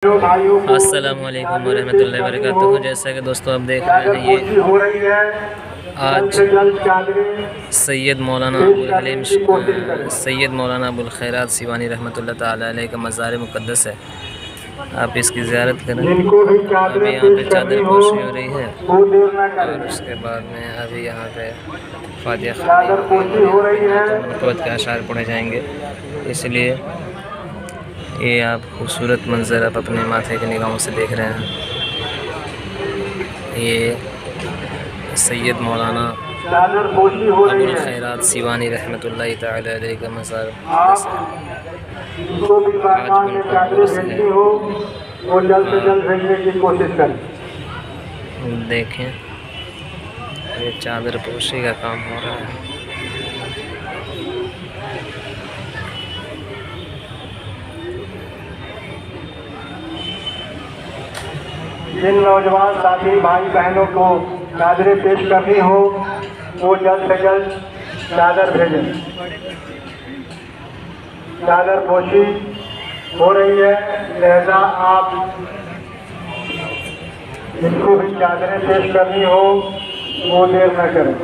अस्सलामु अलैकुम वरहमतुल्लाहि वबरकातुहू। जैसा कि दोस्तों आप देख रहे हैं, ये आज सैयद मौलाना अबुल खैरात सिवानी रहमतुल्लाह ताला अलैह का मज़ार मुक़द्दस है। आप इसकी ज़ियारत करें। अभी यहाँ पे चादर पोशी हो रही है और उसके बाद में अभी यहाँ पे फातिहा के अशार पढ़े जाएंगे। इसलिए ये आप खूबसूरत मंज़र आप अपने माथे की निगाहों से देख रहे हैं। ये सैयद मौलाना अबुल खैरात सिवानी रहमतुल्लाहि ताला अलैह का मज़ार आज देखें, ये चादर पोशी का काम हो रहा है। जिन नौजवान साथी भाई बहनों को चादरें पेश करनी हो वो जल्द से जल्द चादर भेजें। चादर पोशी हो रही है, लिहाजा आप जिनको भी चादरें पेश करनी हो वो देर न करें।